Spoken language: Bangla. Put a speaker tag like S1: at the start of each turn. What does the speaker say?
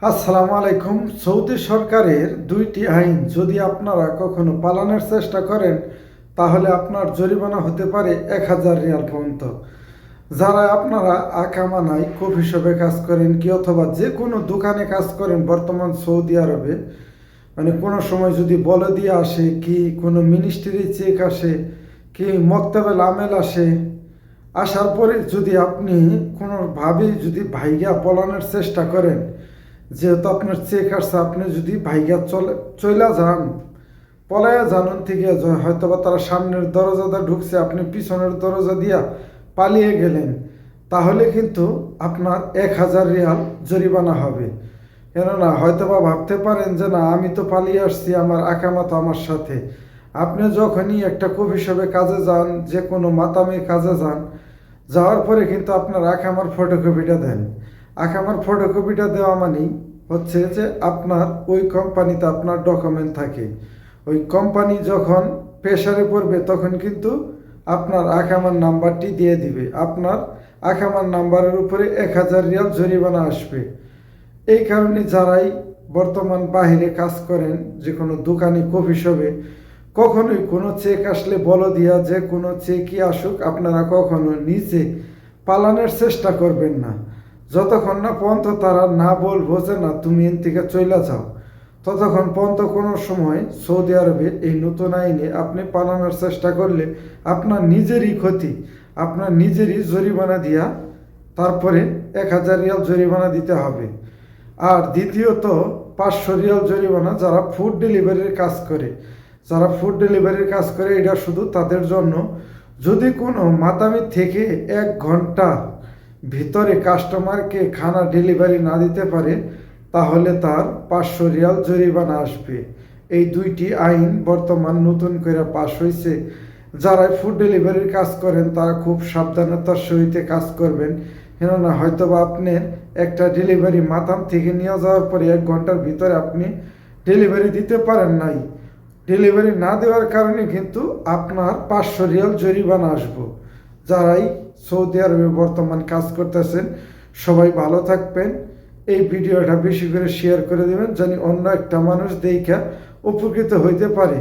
S1: আসসালামু আলাইকুম। সৌদি সরকারের দুইটি আইন যদি আপনারা কখনো পালনের চেষ্টা করেন তাহলে আপনার জরিমানা হতে পারে 1000 রিয়াল পর্যন্ত। যারা আপনারা আকামানায় কফি শপে কাজ করেন কি অথবা যে কোনো দোকানে কাজ করেন বর্তমান সৌদি আরবে, মানে কোনো সময় যদি বলদি আসে কি কোনো মিনিস্ট্রি চেক আসে কি মক্তবেল আমেল আসে, আসার পরে যদি আপনি কোনোভাবেই যদি ভাইগা পলানোর চেষ্টা করেন, যেহেতু আপনার চেক আসছে, আপনি যদি ভাইগা চলে যান, পলায়া জানুন থেকে হয়তো বা তারা সামনের দরজাটা ঢুকছে, আপনি পিছনের দরজা দিয়া পালিয়ে গেলেন, তাহলে কিন্তু আপনার 1000 রিয়াল জরিমানা হবে। কেননা হয়তো বা ভাবতে পারেন যে না, আমি তো পালিয়ে আসছি, আমার আকামা তো আমার সাথে। আপনি যখনই একটা কফি শপে কাজে যান, যে কোনো মাতামির কাজে যান, যাওয়ার পরে কিন্তু আপনার আকামার ফটোকপিটা দেন। আকামার ফটোকপিটা দেওয়া মানেই হচ্ছে যে আপনার ওই কোম্পানিতে আপনার ডকুমেন্ট থাকে। ওই কোম্পানি যখন প্রেসারে পড়বে তখন কিন্তু আপনার আকামার নাম্বারটি দিয়ে দিবে। আপনার আকামার নাম্বারের উপরে 1000 রিয়াল জরিমানা আসবে। এই কারণে যারাই বর্তমান বাহিরে কাজ করেন, যে কোনো দোকানে কফি শপে, কখনোই কোনো চেক আসলে বলো দিয়া যে কোনো চেকই আসুক, আপনারা কখনো নিচে পালানোর চেষ্টা করবেন না। যতক্ষণ না পর্যন্ত তারা না বলবো যে না তুমি এন থেকে চলে যাও, ততক্ষণ পর্যন্ত কোনো সময় সৌদি আরবে এই নতুন আইনে আপনি পালানোর চেষ্টা করলে আপনার নিজেরই ক্ষতি, আপনার নিজেরই জরিমানা দিয়া তারপরে 1000 রিয়াল জরিমানা দিতে হবে। আর দ্বিতীয়ত 500 রিয়াল জরিমানা যারা ফুড ডেলিভারির কাজ করে। যারা ফুড ডেলিভারির কাজ করে এটা শুধু তাদের জন্য, যদি কোনো মাতামি থেকে 1 ঘন্টা ভিতরে কাস্টমারকে খানা ডেলিভারি না দিতে পারে তাহলে তার 500 রিয়াল জরিমানা আসবে। এই দুইটি আইন বর্তমান নতুন করে পাশ হয়েছে। যারা ফুড ডেলিভারির কাজ করেন তারা খুব সাবধানতার সহিত কাজ করবেন। কেননা হয়তো বা আপনি একটা ডেলিভারি মাতাম থেকে নিয়ে যাওয়ার পরে 1 ঘন্টার ভিতরে আপনি ডেলিভারি দিতে পারেন নাই, ডেলিভারি না দেওয়ার কারণে কিন্তু আপনার 500 রিয়াল জরিমানা আসবো। যারাই সৌদি আরবে বর্তমান কাজ করতেছেন সবাই ভালো থাকবেন। এই ভিডিওটা বেশি করে শেয়ার করে দেবেন, জানি অন্য একটা মানুষ দেখা উপকৃত হইতে পারে।